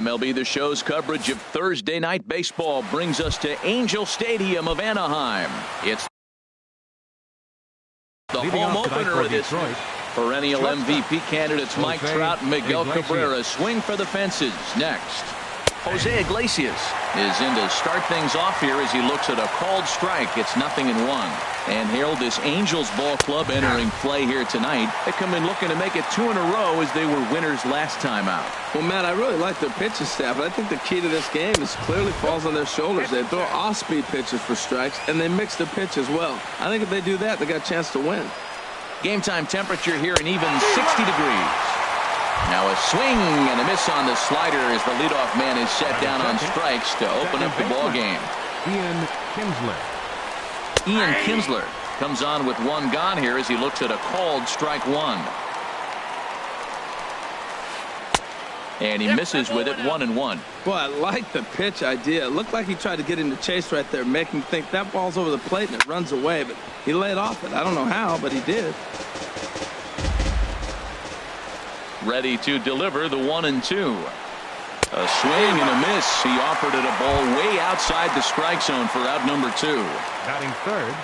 MLB The Show's coverage of Thursday night baseball brings us to Angel Stadium of Anaheim. It's the home opener of this perennial MVP candidates Mike Trout and Miguel Cabrera swing for the fences. Next, Jose Iglesias is in to start things off here as he looks at a called strike. It's 0-1. And Harold, this Angels ball club entering play here tonight. They come in looking to make it 2 in a row as they were winners last time out. Well, Matt, I really like their pitching staff. I think the key to this game is clearly falls on their shoulders. They throw off-speed pitches for strikes, and they mix the pitch as well. I think if they do that, they got a chance to win. Game time temperature here an even 60 degrees. Now a swing and a miss on the slider as the leadoff man is set down on strikes to open up the ball game. Ian Kinsler comes on with one gone here as he looks at a called strike one. And he misses with it 1-1. Boy, I like the pitch idea. It looked like he tried to get him to chase right there, make him think that ball's over the plate and it runs away, but he laid off it. I don't know how, but he did. Ready to deliver the 1-2. A swing and a miss. He offered it a ball way outside the strike zone for out number 2. Batting third.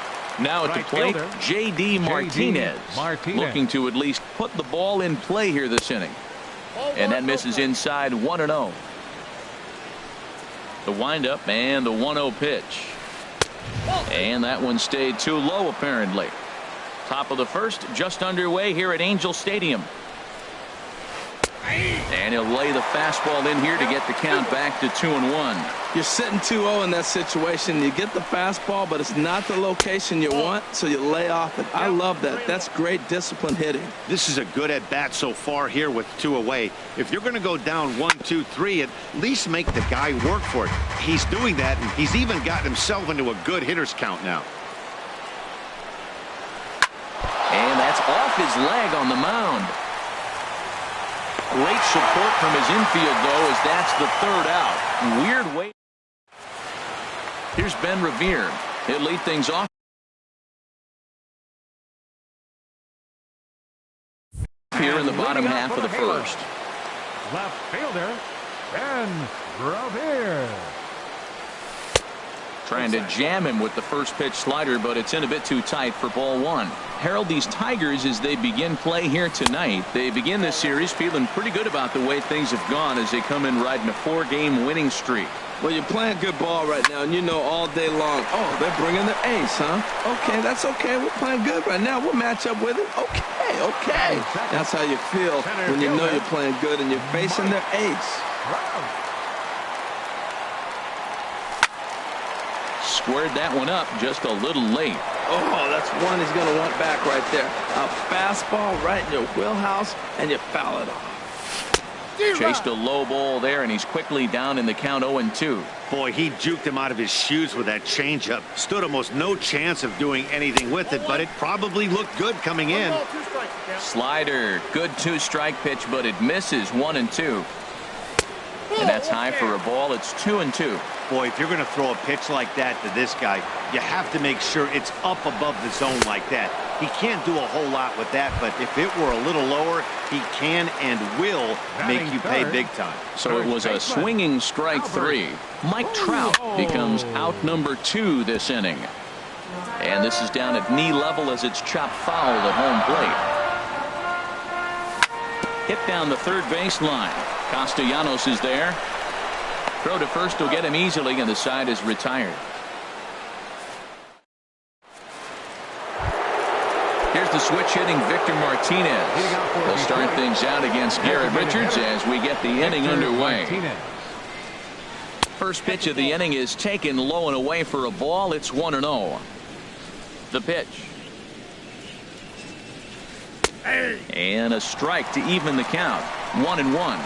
Now at the plate, J.D. Martinez looking to at least put the ball in play here this inning. And that misses inside 1-0. The windup and the 1-0 pitch. And that one stayed too low apparently. Top of the first just underway here at Angel Stadium. And he'll lay the fastball in here to get the count back to 2-1. You're sitting 2-0 in that situation. You get the fastball, but it's not the location you want, so you lay off it. I love that. That's great disciplined hitting. This is a good at-bat so far here with 2 away. If you're going to go down 1, 2, 3, at least make the guy work for it. He's doing that, and he's even gotten himself into a good hitter's count now. And that's off his leg on the mound. Great support from his infield, though, as that's the 3rd out. Weird way. Here's Ben Revere. He'll lead things off here in the bottom half of the first. Left fielder, Ben Revere. Trying to jam him with the first pitch slider, but it's in a bit too tight for ball 1. Harold, these Tigers, as they begin play here tonight, they begin this series feeling pretty good about the way things have gone as they come in riding a 4-game winning streak. Well, you're playing good ball right now, and you know all day long, oh, they're bringing their ace, huh? Okay, that's okay. We're playing good right now. We'll match up with it. Okay. That's how you feel when you know you're playing good and you're facing their ace. Squared that one up just a little late. Oh, that's one he's going to want back right there. A fastball right in your wheelhouse, and you foul it off. Chased a low ball there, and he's quickly down in the count 0-2. Boy, he juked him out of his shoes with that changeup. Stood almost no chance of doing anything with it, but it probably looked good coming in. Slider, good 2-strike pitch, but it misses 1-2. And that's high for a ball. It's 2-2. Boy, if you're going to throw a pitch like that to this guy, you have to make sure it's up above the zone like that. He can't do a whole lot with that, but if it were a little lower, he can and will make you pay big time. So it was a swinging strike 3. Mike Trout becomes out number 2 this inning. And this is down at knee level as it's chopped foul at home plate. Hit down the third baseline. Castellanos is there. Throw to first will get him easily, and the side is retired. Here's the switch hitting Victor Martinez. He'll start things out against Garrett Richards as we get the inning underway. First pitch of the inning is taken low and away for a ball. It's 1-0. The pitch. And a strike to even the count. 1-1.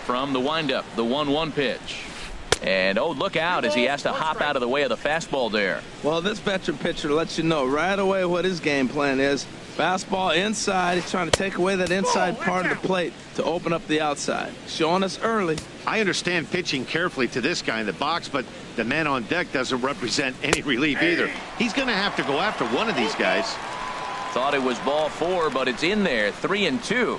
From the windup, the 1-1 pitch. And oh, look out as he has to hop out of the way of the fastball there. Well, this veteran pitcher lets you know right away what his game plan is. Fastball inside. He's trying to take away that inside part of the plate to open up the outside. Showing us early. I understand pitching carefully to this guy in the box, but the man on deck doesn't represent any relief either. He's going to have to go after one of these guys. Thought it was ball 4, but it's in there. 3-2.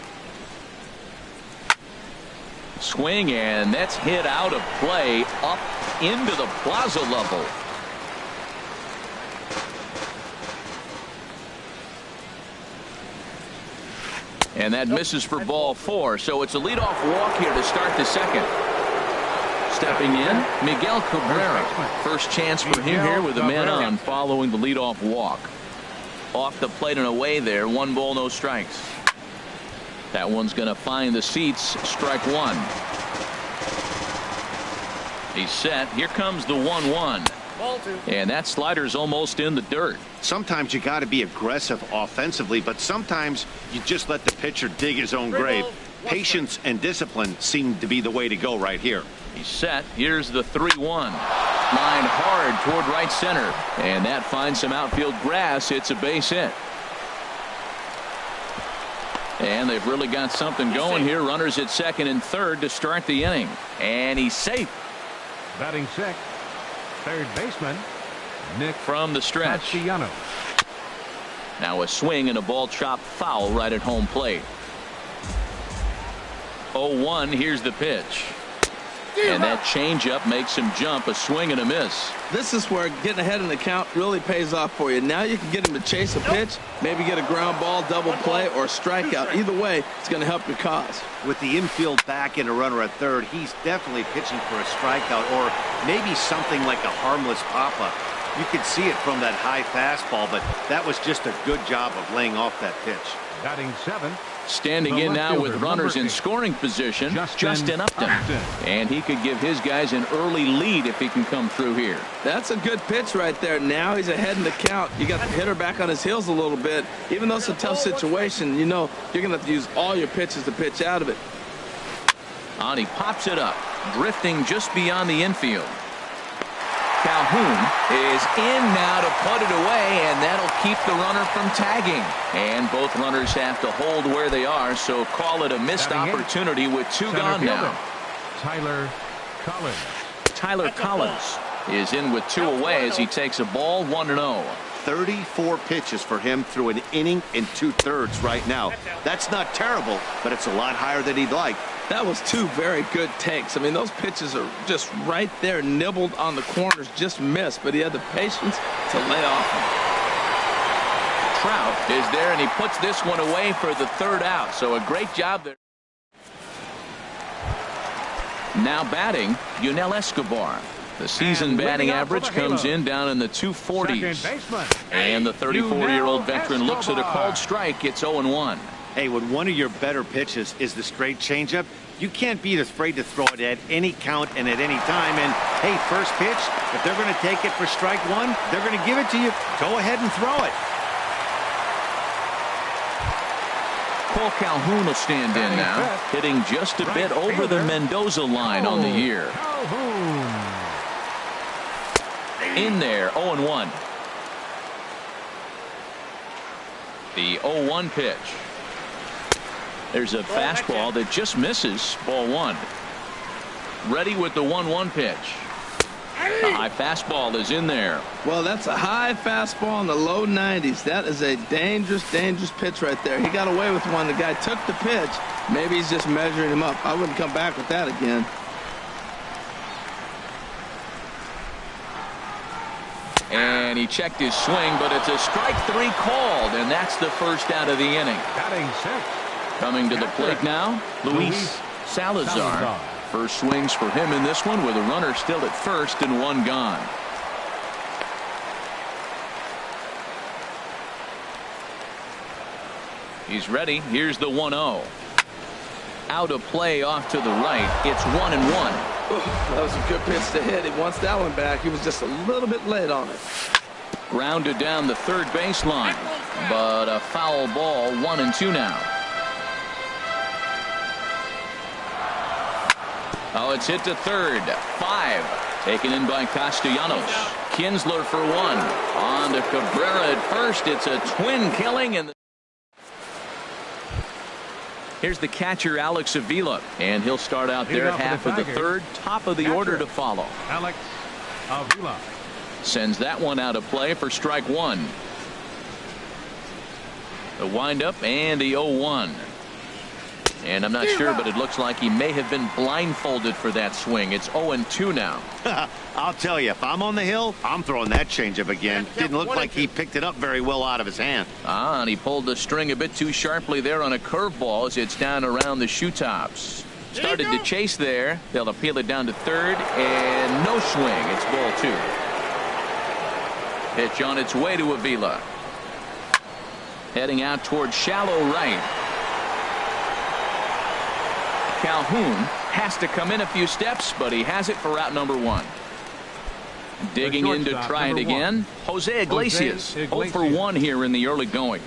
Swing, and that's hit out of play up into the plaza level. And that misses for ball 4. So it's a leadoff walk here to start the second. Stepping in, Miguel Cabrera. First chance for him here with a man on following the leadoff walk. Off the plate and away there. 1 ball, no strikes. That one's going to find the seats. Strike 1. He's set. Here comes the 1-1. And that slider's almost in the dirt. Sometimes you got to be aggressive offensively, but sometimes you just let the pitcher dig his own grave. Patience and discipline seem to be the way to go right here. He's set. Here's the 3-1. Line hard toward right center. And that finds some outfield grass. It's a base hit. And they've really got something going here. Runners at second and third to start the inning. And he's safe. Batting 6th, third baseman, Nick from the stretch. Castellanos. Now a swing and a ball chopped foul right at home plate. 0-1. Here's the pitch. And that changeup makes him jump. A swing and a miss. This is where getting ahead in the count really pays off for you. Now you can get him to chase a pitch, maybe get a ground ball, double play, or a strikeout. Either way, it's going to help your cause. With the infield back and a runner at third, he's definitely pitching for a strikeout or maybe something like a harmless pop-up. You could see it from that high fastball, but that was just a good job of laying off that pitch. Batting 7th. Standing in now with runners in scoring position, Justin Upton. And he could give his guys an early lead if he can come through here. That's a good pitch right there. Now he's ahead in the count. You got the hitter back on his heels a little bit. Even though it's a tough situation, you know you're going to have to use all your pitches to pitch out of it. On he pops it up, drifting just beyond the infield. Calhoun is in now to put it away, and that'll keep the runner from tagging. And both runners have to hold where they are, so call it a missed opportunity with 2 gone now. Tyler Collins. Tyler Collins is in with 2 away as he takes a ball 1-0. 34 pitches for him through an inning and 2/3 right now. That's not terrible, but it's a lot higher than he'd like. That was 2 very good takes. I mean, those pitches are just right there, nibbled on the corners, just missed, but he had the patience to lay off them. Trout is there, and he puts this one away for the 3rd out, so a great job there. Now batting, Yunel Escobar. The season batting average comes in down in the 240s. And the 34-year-old veteran looks at a called strike. It's 0-1. Hey, when one of your better pitches is the straight changeup, you can't be afraid to throw it at any count and at any time. And, hey, first pitch, if they're going to take it for strike 1, they're going to give it to you. Go ahead and throw it. Cole Calhoun will stand in now, hitting just a bit over the Mendoza line on the year. In there, 0-1. The 0-1 pitch. There's a fastball that just misses. Ball 1. Ready with the 1-1 pitch. A high fastball is in there. Well, that's a high fastball in the low 90s. That is a dangerous, dangerous pitch right there. He got away with one. The guy took the pitch. Maybe he's just measuring him up. I wouldn't come back with that again. And he checked his swing, but it's a strike 3 called, and that's the first out of the inning. Batting 6th. Coming to the plate now, Luis Salazar. First swings for him in this one with a runner still at first and 1 gone. He's ready. Here's the 1-0. Out of play off to the right. It's 1-1. That was a good pitch to hit. He wants that one back. He was just a little bit late on it. Grounded down the third baseline, but a foul ball. 1-2 now. Oh, it's hit to third. 5. Taken in by Castellanos. Kinsler for 1. On to Cabrera at first. It's a twin killing. And here's the catcher, Alex Avila. And he'll start out there at half of the third. Top of the order to follow. Alex Avila. Sends that one out of play for strike 1. The windup and the 0-1. And I'm not sure, but it looks like he may have been blindfolded for that swing. It's 0-2 now. I'll tell you, if I'm on the hill, I'm throwing that changeup again. Didn't look like he picked it up very well out of his hand. And he pulled the string a bit too sharply there on a curveball as it's down around the shoe tops. Started to chase there. They'll appeal it down to third, and no swing. It's ball 2. Pitch on its way to Avila. Heading out toward shallow right. Calhoun has to come in a few steps, but he has it for out number 1. Digging in to try it again. Jose Iglesias, 0 for 1 here in the early going.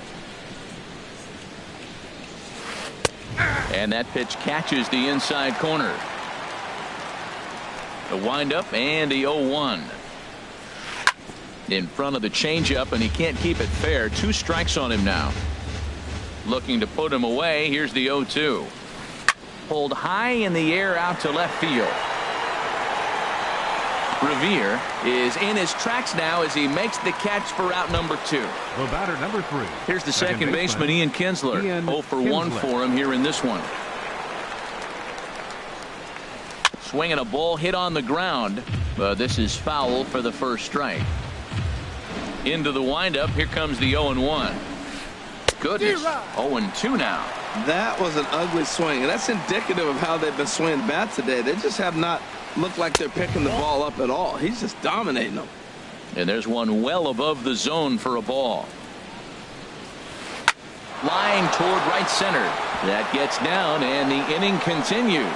And that pitch catches the inside corner. The windup and the 0-1. In front of the changeup, and he can't keep it fair. 2 strikes on him now. Looking to put him away. Here's the 0-2. Pulled high in the air out to left field. Revere is in his tracks now as he makes the catch for out number 2. The batter number 3. Here's the second baseman, Ian Kinsler. 0 for 1 for him here in this one. Swinging a ball hit on the ground. This is foul for the first strike. Into the windup. Here comes the 0-1. Goodness. 0-2 now. That was an ugly swing, and that's indicative of how they've been swinging bat today. They just have not looked like they're picking the ball up at all. He's just dominating them. And there's one well above the zone for a ball. Flying toward right center. That gets down, and the inning continues.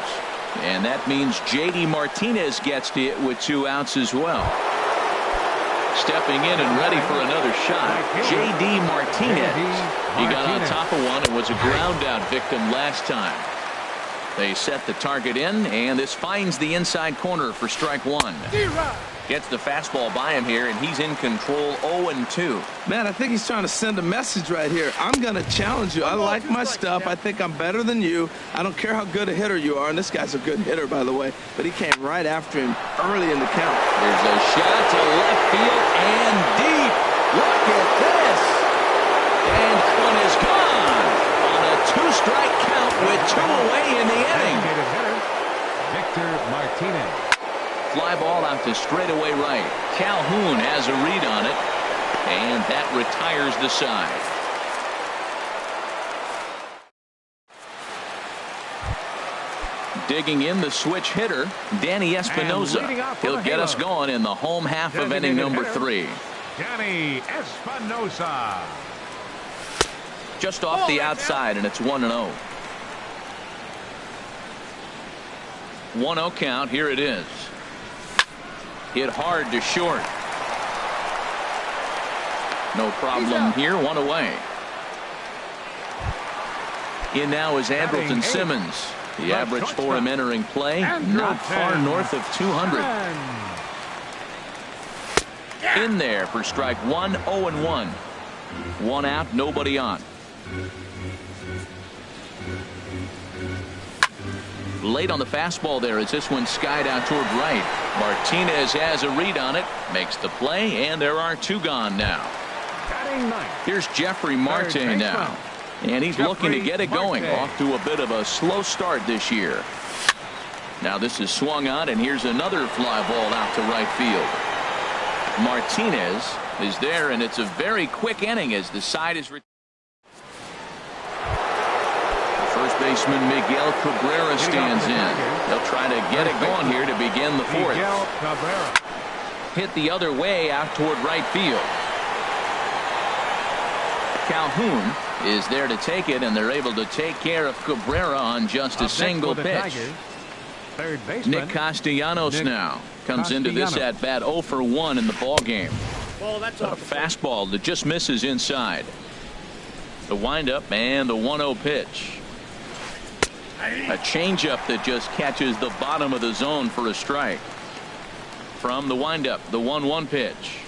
And that means J.D. Martinez gets to it with 2 outs as well. Stepping in and ready for another shot, J.D. Martinez. He got on top of one and was a ground out victim last time. They set the target in, and this finds the inside corner for strike 1. Gets the fastball by him here, and he's in control. 0-2. Man, I think he's trying to send a message right here. I'm going to challenge you. I like my stuff. I think I'm better than you. I don't care how good a hitter you are, and this guy's a good hitter, by the way, but he came right after him early in the count. There's a shot to left field and deep. Look at this. And one is gone on a 2-strike count with 2 away in the inning. Victor Martinez. Fly ball out to straightaway right. Calhoun has a read on it, and that retires the side. Digging in the switch hitter, Danny Espinosa. He'll get us going in the home half of inning number 3. Danny Espinosa. Just off the outside, and it's 1-0. 1-0 count. Here it is. Hit hard to short. No problem here. 1 away. In now is Andrelton Simmons. The average for him entering play, not far north of 200. In there for strike 1. 0-1. 1 out, nobody on. Late on the fastball there as this one skied out toward right. Martinez has a read on it, makes the play, and there are 2 gone now. Here's Jeffrey Marte now, and he's looking to get it going. Off to a bit of a slow start this year. Now this is swung on, and here's another fly ball out to right field. Martinez is there, and it's a very quick inning as the side is first baseman Miguel Cabrera stands in. They'll try to get it going here to begin the 4th. Hit the other way out toward right field. Calhoun is there to take it, and they're able to take care of Cabrera on just a single pitch. Nick Castellanos now comes into this at bat 0 for 1 in the ball game. A fastball that just misses inside. The windup and the 1-0 pitch. A changeup that just catches the bottom of the zone for a strike. From the windup, the 1-1 pitch.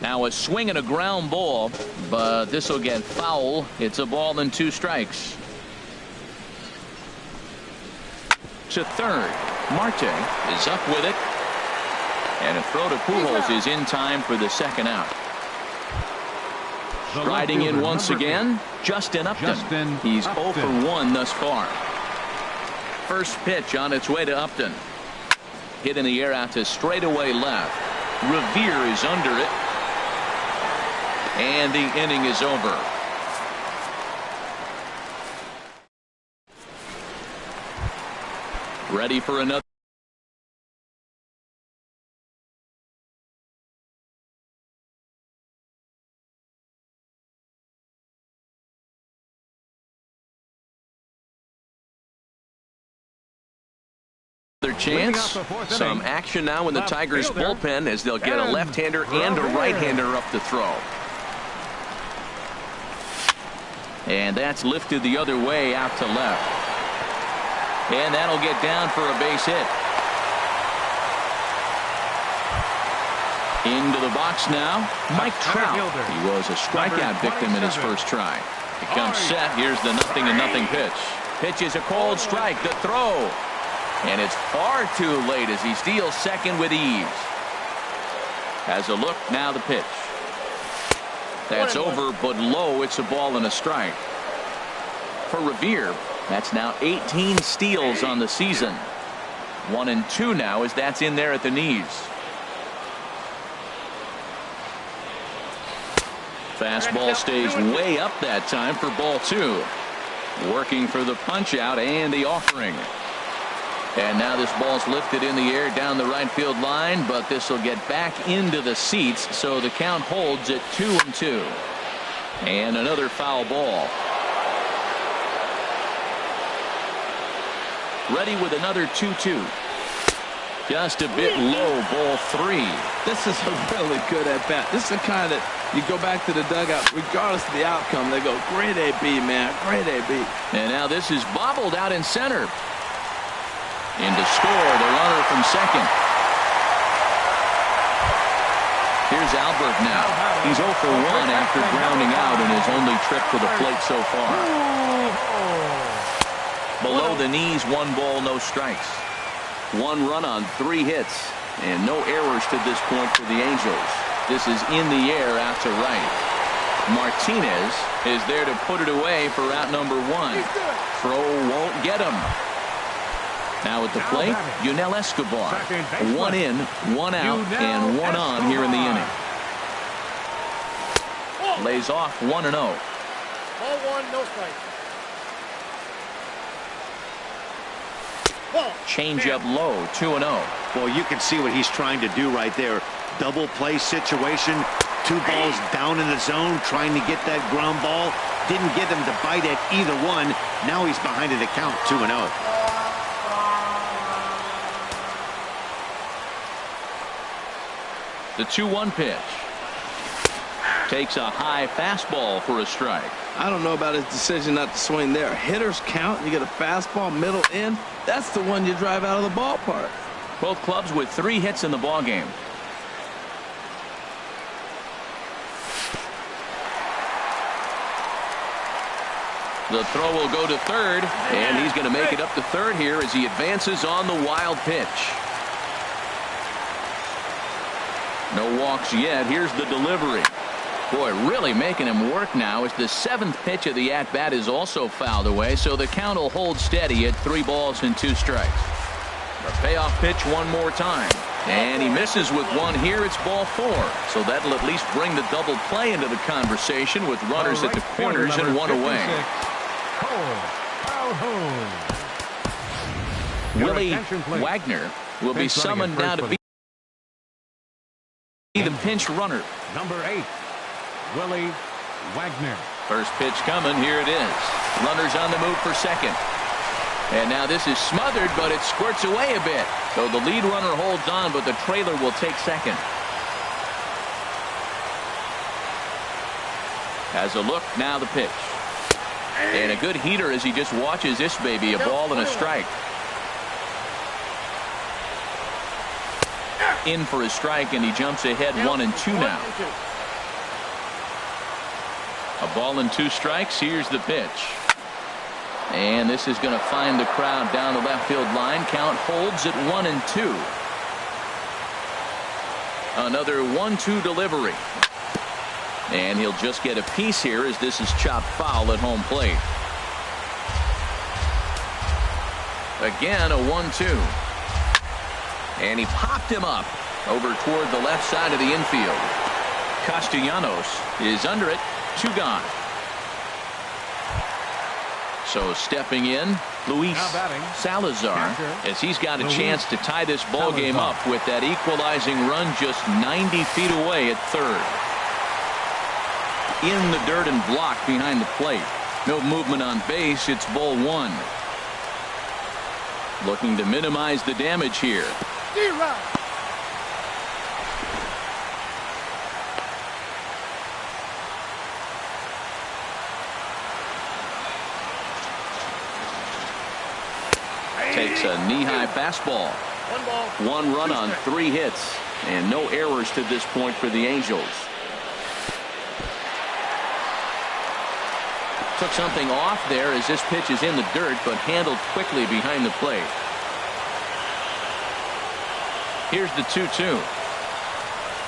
Now a swing and a ground ball, but this will get foul. It's a ball and 2 strikes. To third, Marte is up with it, and a throw to Pujols is in time for the 2nd out. Riding in once again, Justin Upton. He's 0 for 1 thus far. First pitch on its way to Upton. Hit in the air out to straightaway left. Revere is under it. And the inning is over. Ready for another. Chance. Some action now in the Tigers bullpen as they'll get a left-hander and a right-hander up to throw. And that's lifted the other way out to left. And that'll get down for a base hit. Into the box now, Mike Trout. He was a strikeout victim in his first try. He comes set. Here's the 0-0 pitch. Pitch is a cold strike. The throw. And it's far too late as he steals second with ease. Has a look, now the pitch. That's over, but low. It's a ball and a strike. For Revere, that's now 18 steals on the season. 1 and 2 now as that's in there at the knees. Fastball stays way up that time for ball 2. Working for the punch out and the offering. And now this ball's lifted in the air down the right field line, but this will get back into the seats, so the count holds at 2-2. And another foul ball. Ready with another 2-2. Just a bit low, ball 3. This is a really good at bat. This is the kind that you go back to the dugout, regardless of the outcome, they go, great AB, man, great AB. And now this is bobbled out in center. In to score, the runner from second. Here's Albert now. He's 0 for 1 after grounding out in his only trip to the plate so far. Below the knees, 1 ball, no strikes. 1 run on 3 hits, and no errors to this point for the Angels. This is in the air out to right. Martinez is there to put it away for out number 1. Throw won't get him. Now at the plate, Yunel Escobar. 1 in, 1 out, and 1 on here in the inning. Lays off 1-0. Ball 1, no strike. Change up low, 2-0. Well, you can see what he's trying to do right there. Double play situation. 2 balls down in the zone, trying to get that ground ball. Didn't get him to bite at either one. Now he's behind at the count, 2-0. The 2-1 pitch. Takes a high fastball for a strike. I don't know about his decision not to swing there. Hitters count. You get a fastball middle in. That's the one you drive out of the ballpark. Both clubs with 3 hits in the ballgame. The throw will go to third, and he's going to make it up to third here as he advances on the wild pitch. No walks yet. Here's the delivery. Boy, really making him work now as the 7th pitch of the at-bat is also fouled away, so the count will hold steady at 3 balls and 2 strikes. The payoff pitch one more time. And he misses with 1 here. It's ball 4. So that'll at least bring the double play into the conversation with runners at the corners and 1 away. Willie Wagner will be summoned now to be the pinch runner. Number 8, Willie Wagner. First pitch coming. Here it is. Runners on the move for second. And now this is smothered, but it squirts away a bit. So the lead runner holds on, but the trailer will take second. Has a look. Now the pitch. And a good heater as he just watches this baby. A ball and a strike. In for a strike, and he jumps ahead 1-2 now. A ball and 2 strikes. Here's the pitch. And this is going to find the crowd down the left field line. Count holds at 1-2. Another 1-2 delivery. And he'll just get a piece here as this is chopped foul at home plate. Again, a 1-2. And he popped him up over toward the left side of the infield. Castellanos is under it. 2 gone. So stepping in, Luis Salazar, as he's got a chance to tie this ball game up with that equalizing run just 90 feet away at third. In the dirt and blocked behind the plate. No movement on base. It's ball 1. Looking to minimize the damage here. Takes a knee-high fastball. 1 run on 3 hits. And no errors to this point for the Angels. Took something off there as this pitch is in the dirt, but handled quickly behind the plate. Here's the 2-2.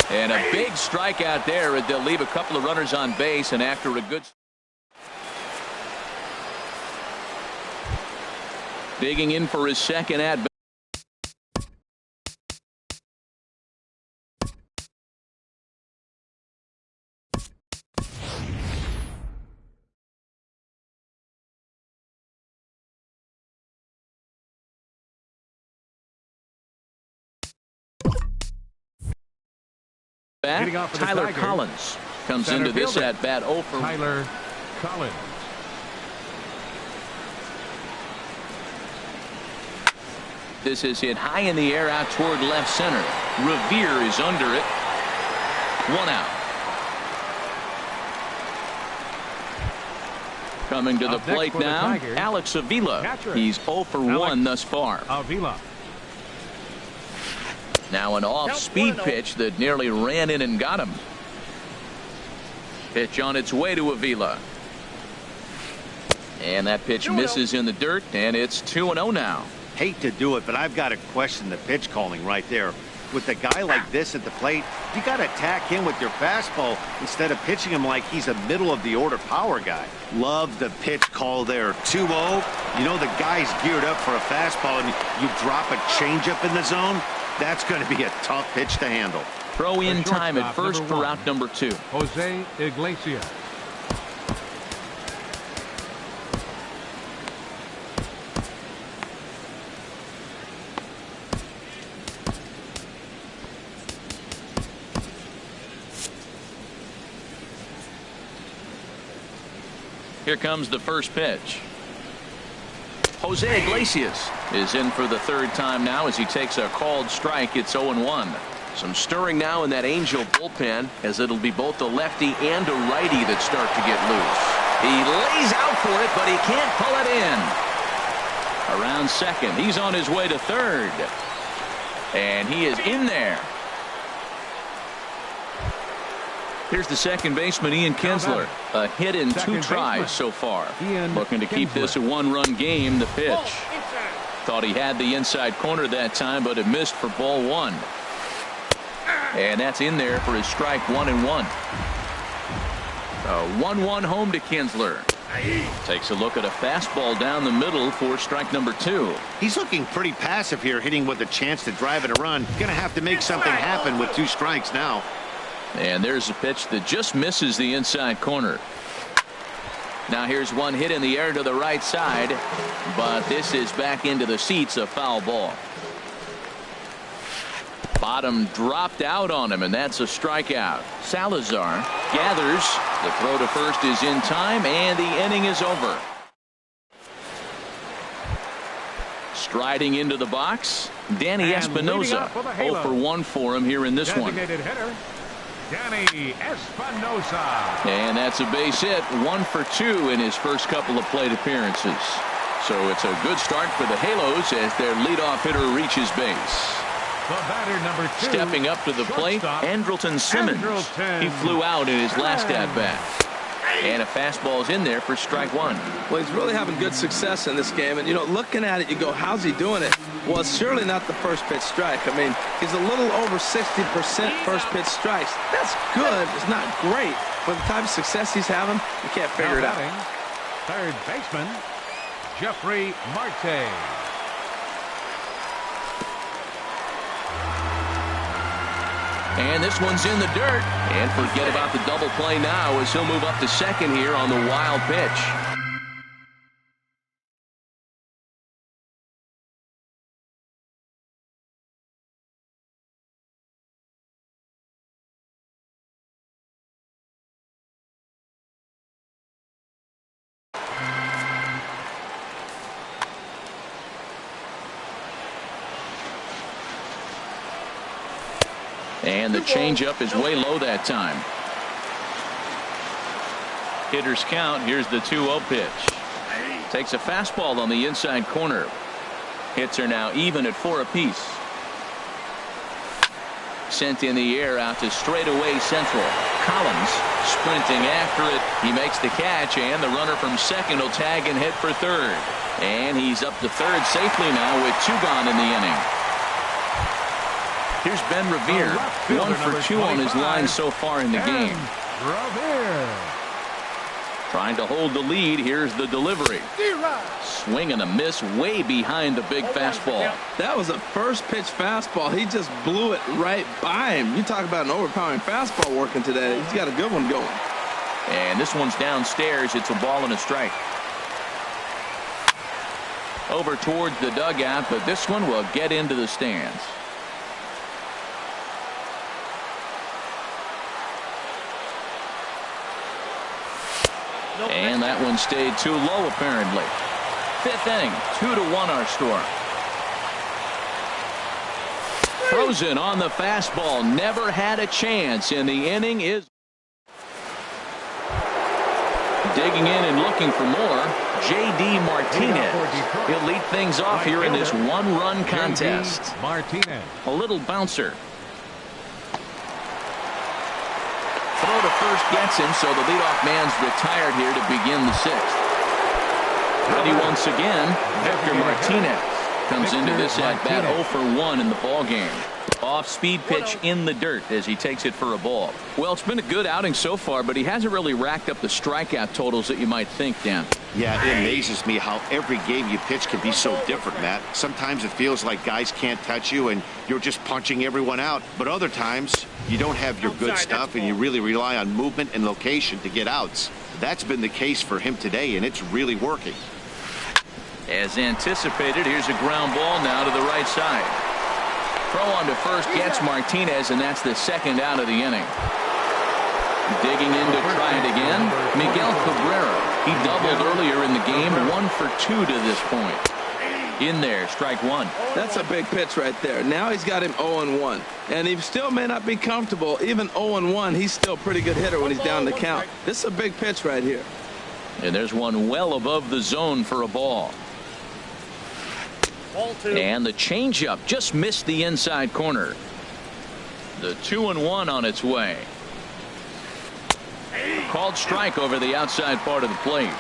And a big strikeout there. They'll leave a couple of runners on base, and after a good... Digging in for his second at bat. Tyler Collins comes into this at bat 0 for Tyler Collins. This is hit high in the air out toward left center. Revere is under it. 1 out. Coming to the plate now, Alex Avila. He's 0 for 1 thus far. Avila. Now an off-speed pitch that nearly ran in and got him. Pitch on its way to Avila. And that pitch misses in the dirt, and it's 2-0 now. Hate to do it, but I've got to question the pitch calling right there. With a guy like this at the plate, you got to attack him with your fastball instead of pitching him like he's a middle-of-the-order power guy. Love the pitch call there. 2-0. You know the guy's geared up for a fastball, and you drop a changeup in the zone. That's going to be a tough pitch to handle. Throw in time at first for out number 2. Jose Iglesias. Here comes the first pitch. Jose Iglesias is in for the 3rd time now as he takes a called strike. It's 0-1. Some stirring now in that Angel bullpen, as it'll be both a lefty and a righty that start to get loose. He lays out for it, but he can't pull it in. Around second. He's on his way to third. And he is in there. Here's the second baseman, Ian Kinsler. A hit in 2 tries so far. Looking to keep this a 1-run game. The pitch. Thought he had the inside corner that time, but it missed for ball 1. And that's in there for his strike 1-1. A 1-1 home to Kinsler. Takes a look at a fastball down the middle for strike number 2. He's looking pretty passive here, hitting with a chance to drive in a run. Going to have to make something happen with 2 strikes now. And there's a pitch that just misses the inside corner. Now here's one hit in the air to the right side, but this is back into the seats, a foul ball. Bottom dropped out on him, and that's a strikeout. Salazar gathers. The throw to first is in time, and the inning is over. Striding into the box, Danny Espinosa. 0 for 1 for him here in this one. Hitter, Danny Espinosa. And that's a base hit. 1 for 2 in his first couple of plate appearances. So it's a good start for the Halos as their leadoff hitter reaches base. The batter number 2. Stepping up to the plate, Andrelton Simmons. He flew out in his last at-bat. And a fastball's in there for strike one. Well, he's really having good success in this game. And, you know, looking at it, you go, how's he doing it? Well, it's surely not the first pitch strike. I mean, he's a little over 60% first pitch strikes. That's good. It's not great. But the type of success he's having, you can't figure it out. Third baseman, Jeffrey Marte. And this one's in the dirt. And forget about the double play now as he'll move up to second here on the wild pitch. And the changeup is way low that time. Hitter's count. Here's the 2-0 pitch. Takes a fastball on the inside corner. Hits are now even at 4 apiece. Sent in the air out to straightaway central. Collins sprinting after it. He makes the catch, and the runner from second will tag and hit for third. And he's up to third safely now with 2 gone in the inning. Here's Ben Revere, 1 for 2 on his line so far in the game. Revere. Trying to hold the lead. Here's the delivery. Swing and a miss way behind the big fastball. That was a first pitch fastball. He just blew it right by him. You talk about an overpowering fastball working today. He's got a good one going. And this one's downstairs. It's a ball and a strike. Over towards the dugout, but this one will get into the stands. And that one stayed too low, apparently. 5th inning, 2-1 our score. Frozen on the fastball. Never had a chance in the inning. Is digging in and looking for more. J.D. Martinez. He'll lead things off here in this 1-run contest. Martinez. A little bouncer. Throw to first gets him, so the leadoff man's retired here to begin the 6th. Ready once again, Victor Martinez comes into this at-bat 0 for 1 in the ballgame. Off-speed pitch in the dirt as he takes it for a ball. Well, it's been a good outing so far, but he hasn't really racked up the strikeout totals that you might think, Dan. Yeah, it amazes me how every game you pitch can be so different, Matt. Sometimes it feels like guys can't touch you and you're just punching everyone out. But other times, you don't have your good stuff and you really rely on movement and location to get outs. That's been the case for him today, and it's really working. As anticipated, here's a ground ball now to the right side. Throw on to first gets Martinez, and that's the 2nd out of the inning. Digging in to try it again, Miguel Cabrera. He doubled earlier in the game, 1 for 2 to this point. In there, strike 1. That's a big pitch right there. Now he's got him 0-1. And he still may not be comfortable. Even 0-1, he's still a pretty good hitter when he's down the count. This is a big pitch right here. And there's one well above the zone for a ball. And the changeup just missed the inside corner. The 2-1 on its way. Called strike over the outside part of the plate.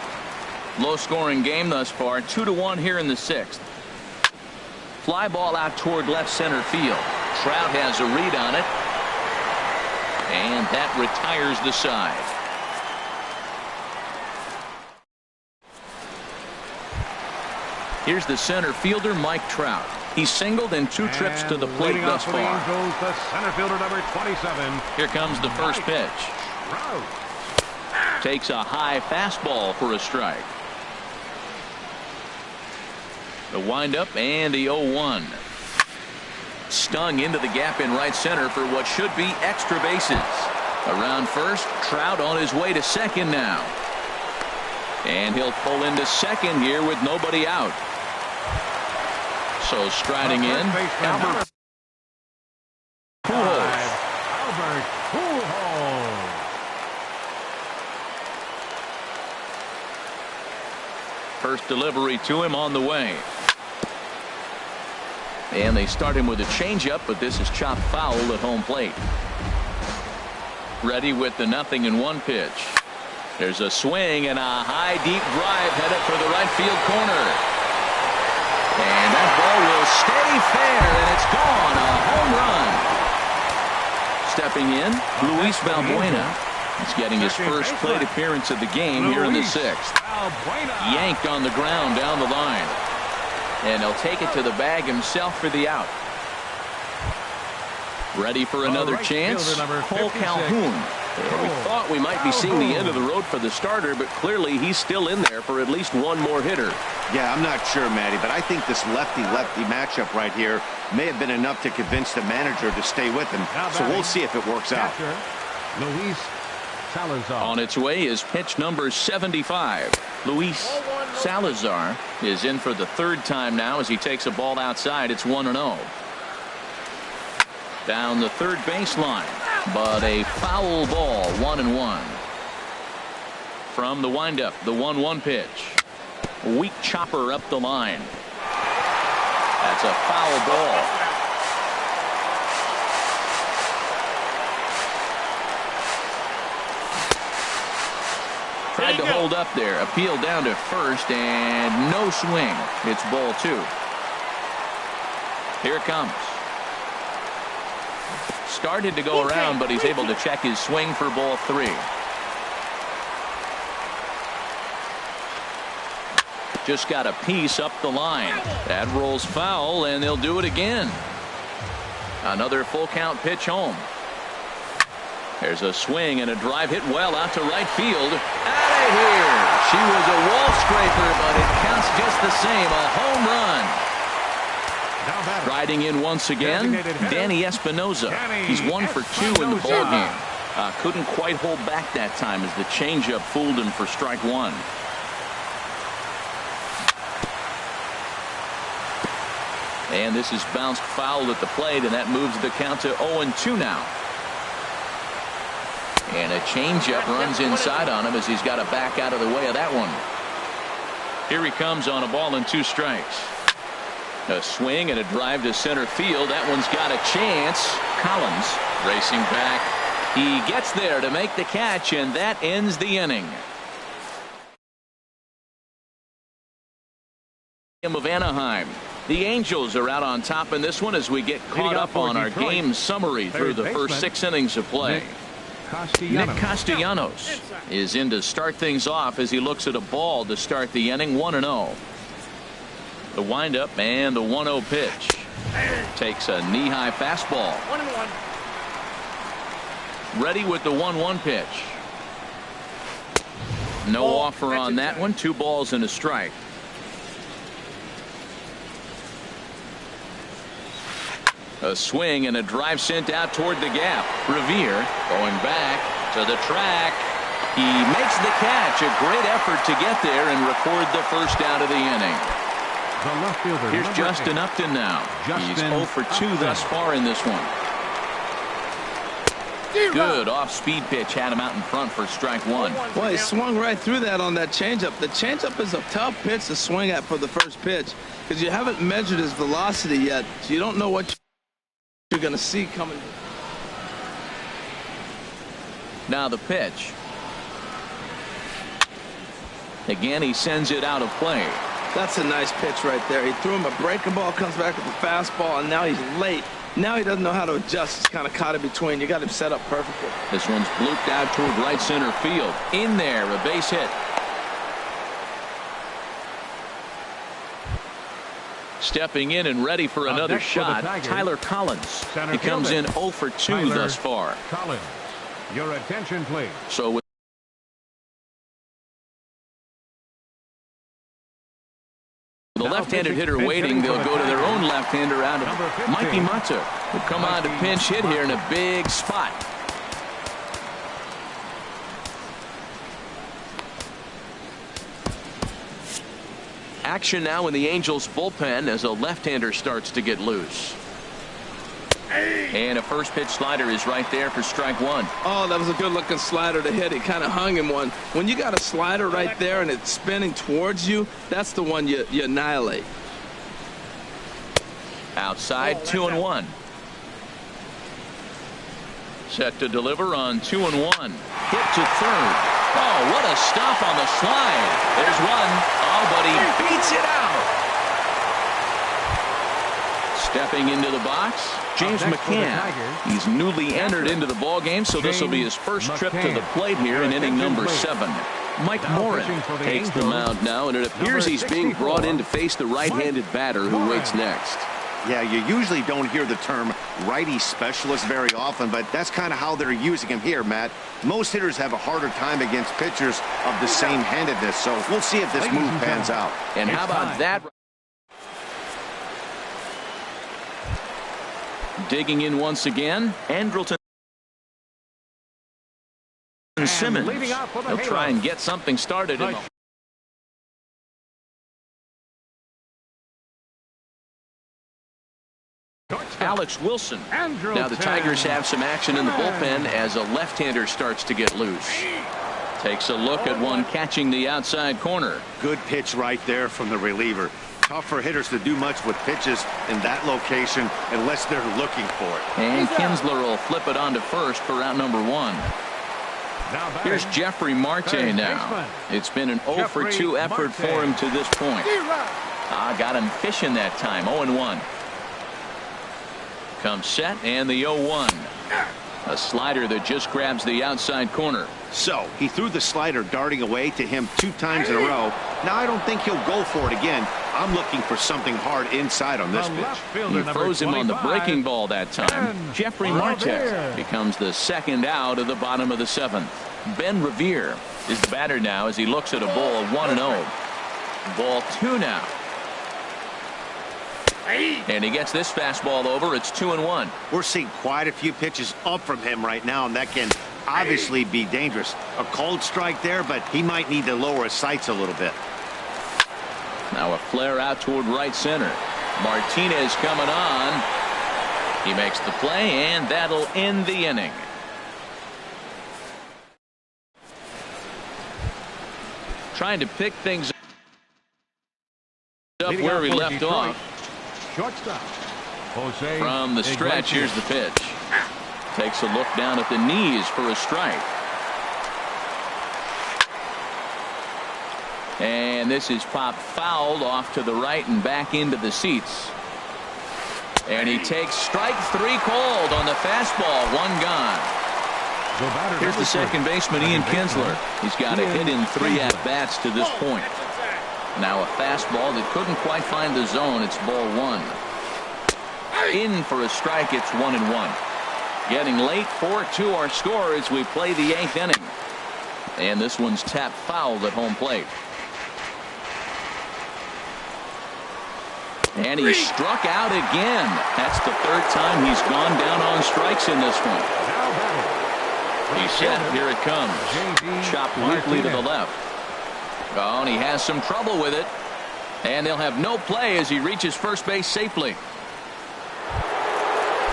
Low-scoring game thus far. 2-1 here in the 6th. Fly ball out toward left center field. Trout has a read on it. And that retires the side. Here's the center fielder, Mike Trout. He's singled in 2 trips to the plate thus far. Goes the center fielder, number 27. Here comes the first pitch. Trout. Takes a high fastball for a strike. The windup and the 0-1. Stung into the gap in right center for what should be extra bases. Around first, Trout on his way to second now. And he'll pull into second here with nobody out. So striding in, Albert Pujols. Albert Pujols. First delivery to him on the way. And they start him with a changeup, but this is chopped foul at home plate. Ready with the 0-1 pitch. There's a swing and a high, deep drive headed for the right field corner. And that ball will stay fair, and it's gone. A home run. Stepping in, Luis Valbuena. He's getting his first plate appearance of the game here in the 6th. Yanked on the ground down the line. And he'll take it to the bag himself for the out. Ready for another chance? Cole Calhoun. We thought we might be seeing the end of the road for the starter, but clearly he's still in there for at least one more hitter. Yeah, I'm not sure, Matty, but I think this lefty-lefty matchup right here may have been enough to convince the manager to stay with him. So we'll see if it works out. Luis Salazar. On its way is pitch number 75. Luis Salazar is in for the 3rd time now as he takes a ball outside. It's 1-0. Down the 3rd baseline, but a foul ball, 1-1. From the windup, the 1-1 pitch. Weak chopper up the line. That's a foul ball. Tried to hold up there. Appeal down to first, and no swing. It's ball 2. Here it comes. Started to go around, but he's able to check his swing for ball 3. Just got a piece up the line. That rolls foul, and they'll do it again. Another full count pitch home. There's a swing and a drive hit well out to right field. Out of here. She was a wall scraper, but it counts just the same. A home run. Riding in once again, Danny Espinoza. He's 1 for 2 in the ballgame. Couldn't quite hold back that time as the changeup fooled him for strike 1. And this is bounced foul at the plate, and that moves the count to 0-2 now. And a changeup runs inside on him as he's got to back out of the way of that one. Here he comes on a ball and 2 strikes. A swing and a drive to center field. That one's got a chance. Collins racing back. He gets there to make the catch, and that ends the inning. Of Anaheim. The Angels are out on top in this one as we get caught up on our game summary through the first 6 innings of play. Nick Castellanos is in to start things off as he looks at a ball to start the inning. 1-0. The windup and the 1-0 pitch. Takes a knee-high fastball. 1-1. Ready with the 1-1 pitch. No offer on that one. 2 balls and a strike. A swing and a drive sent out toward the gap. Revere going back to the track. He makes the catch. A great effort to get there and record the first out of the inning. The left fielder, here's Justin Upton now. He's 0 for 2 thus far in this one. Good off-speed pitch had him out in front for strike 1. Well, he swung right through that on that changeup. The changeup is a tough pitch to swing at for the first pitch because you haven't measured his velocity yet, so you don't know what you're going to see coming. Now the pitch. Again, he sends it out of play. That's a nice pitch right there. He threw him a breaking ball, comes back with a fastball, and now he's late. Now he doesn't know how to adjust. He's kind of caught in between. You got him set up perfectly. This one's blooped out toward right center field. In there, a base hit. Stepping in and ready for another shot, Tyler Collins. He comes in 0 for 2 thus far. Collins, your attention, please. So with the left-handed hitter waiting, they'll go to their own left-hander out of Mikey Mata, will come on to pinch hit here in a big spot. Action now in the Angels bullpen as a left-hander starts to get loose. And a first pitch slider is right there for strike 1. Oh, that was a good-looking slider to hit. He kind of hung him one. When you got a slider right there and it's spinning towards you, that's the one you annihilate. Outside, 2-1. Set to deliver on 2-1. Hit to third. Oh, what a stop on the slide. There's one. Oh, but he beats it out. Stepping into the box, James McCann. He's newly entered into the ballgame, so this will be his first trip to the plate here in inning number 7. Mike Morin takes the mound now, and it appears he's being brought in to face the right-handed batter who waits next. Yeah, you usually don't hear the term righty specialist very often, but that's kind of how they're using him here, Matt. Most hitters have a harder time against pitchers of the same handedness, so we'll see if this move pans out. And how about that? Digging in once again, Andrelton Simmons. He'll try and get something started in the Alex Wilson. Now the Tigers have some action in the bullpen as a left-hander starts to get loose. Takes a look at one catching the outside corner. Good pitch right there from the reliever. Tough for hitters to do much with pitches in that location unless they're looking for it. And Kinsler will flip it on to first for out number 1. Here's Jeffrey Marte now. It's been an 0 for 2 effort for him to this point. Got him fishing that time. 0-1. Comes set and the 0-1. A slider that just grabs the outside corner. So he threw the slider darting away to him 2 times in a row. Now I don't think he'll go for it again. I'm looking for something hard inside on this pitch. He throws him on the breaking ball that time. Jeffrey Marte becomes the second out of the bottom of the 7th. Ben Revere is the batter now as he looks at a ball of 1-0. Ball 2 now. And he gets this fastball over. It's 2-1. We're seeing quite a few pitches up from him right now, and that can obviously be dangerous. A cold strike there, but he might need to lower his sights a little bit. Now a flare out toward right center. Martinez coming on. He makes the play, and that'll end the inning. Trying to pick things up where we left off. Shortstop. From the stretch, here's the pitch. Takes a look down at the knees for a strike. And this is popped fouled off to the right and back into the seats. And he takes strike 3 called on the fastball. 1 gone. Here's the second baseman, Ian Kinsler. He's got a hit in 3 at-bats to this point. Now a fastball that couldn't quite find the zone. It's ball 1. In for a strike. It's 1-1. Getting late. 4-2 our score as we play the 8th inning. And this one's tapped fouled at home plate. And he struck out again. That's the 3rd time he's gone down on strikes in this one. He's set. Here it comes. Chopped weakly to the left. Oh, and he has some trouble with it. And they'll have no play as he reaches first base safely.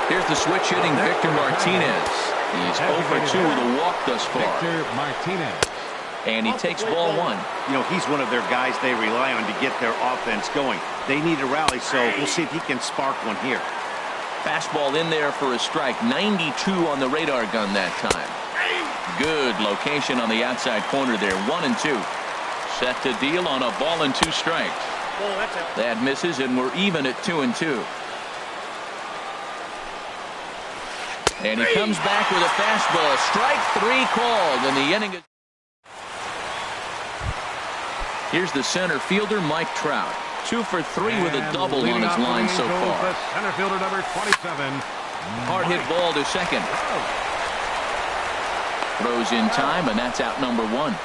Here's the switch hitting Victor Martinez. He's 0 for 2 with a walk thus far. And he takes ball 1. You know, he's one of their guys they rely on to get their offense going. They need a rally, so we'll see if he can spark one here. Fastball in there for a strike. 92 on the radar gun that time. Good location on the outside corner there. 1-2. Set to deal on a ball and 2 strikes. That misses, and we're even at 2-2. And he comes back with a fastball. Strike 3 called, and the inning is. Here's the center fielder, Mike Trout. 2 for 3 with a double on his line so far. Center fielder number 27. Hard hit ball to second. Throws in time, and that's out number 1.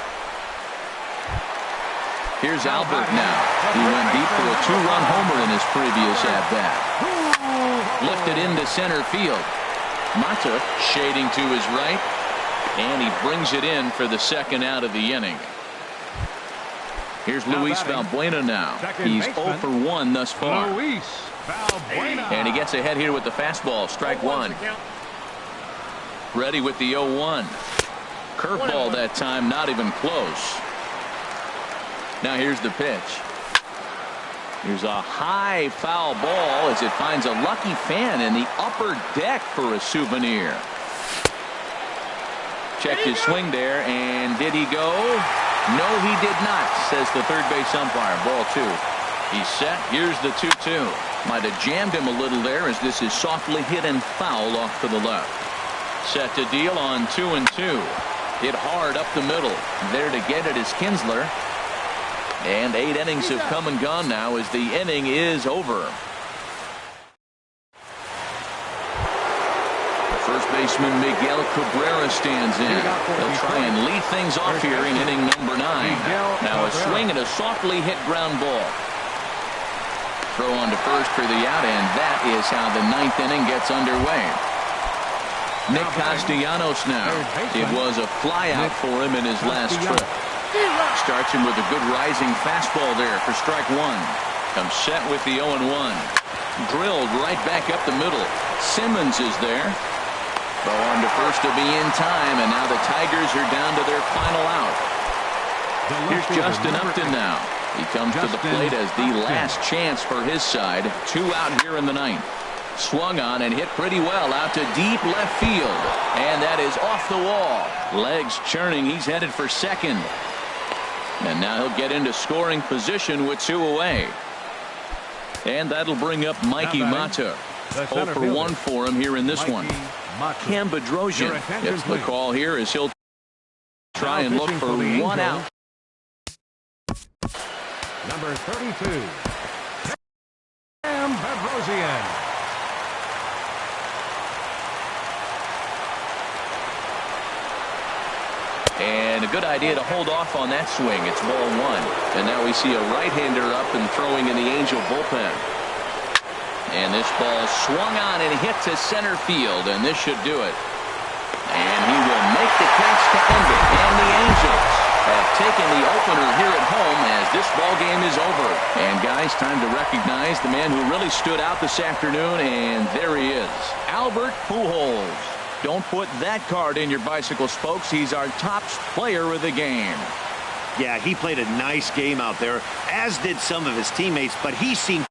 Here's Albert now. He went deep for a 2-run homer in his previous at-bat. Lifted into center field. Mata shading to his right, and he brings it in for the 2nd out of the inning. Here's Luis Valbuena now. He's 0 for 1 thus far. And he gets ahead here with the fastball. Strike 1. Ready with the 0-1. Curveball that time, not even close. Now here's the pitch. Here's a high foul ball as it finds a lucky fan in the upper deck for a souvenir. Checked his swing there, and did he go? No, he did not, says the third base umpire. Ball 2. He's set. Here's the 2-2. Might have jammed him a little there as this is softly hit and foul off to the left. Set to deal on 2-2. Hit hard up the middle. There to get it is Kinsler. And 8 innings have come and gone now as the inning is over. First baseman Miguel Cabrera stands in. He'll try and lead things off here in inning number 9. Now a swing and a softly hit ground ball. Throw on to first for the out, and that is how the 9th inning gets underway. Nick Castellanos now. It was a flyout for him in his last trip. Starts him with a good rising fastball there for strike 1. Comes set with the 0-1. Drilled right back up the middle. Simmons is there. Throw on to first to be in time, and now the Tigers are down to their final out. Here's Justin Upton now. He comes to the plate as the last chance for his side. 2 out here in the 9th. Swung on and hit pretty well out to deep left field. And that is off the wall. Legs churning. He's headed for second. And now he'll get into scoring position with 2 away. And that'll bring up Mikey Mata. 0 for 1 for him here in this one. Cam Bedrosian gets the call here as he'll try and look for 1 out. Number 32, Cam Bedrosian. And a good idea to hold off on that swing. It's ball 1. And now we see a right-hander up and throwing in the Angel bullpen. And this ball swung on and hit to center field, and this should do it. And he will make the catch to end it. And the Angels have taken the opener here at home as this ball game is over. And guys, time to recognize the man who really stood out this afternoon, and there he is, Albert Pujols. Don't put that card in your bicycle spokes. He's our top player of the game. Yeah, he played a nice game out there, as did some of his teammates, but he seemed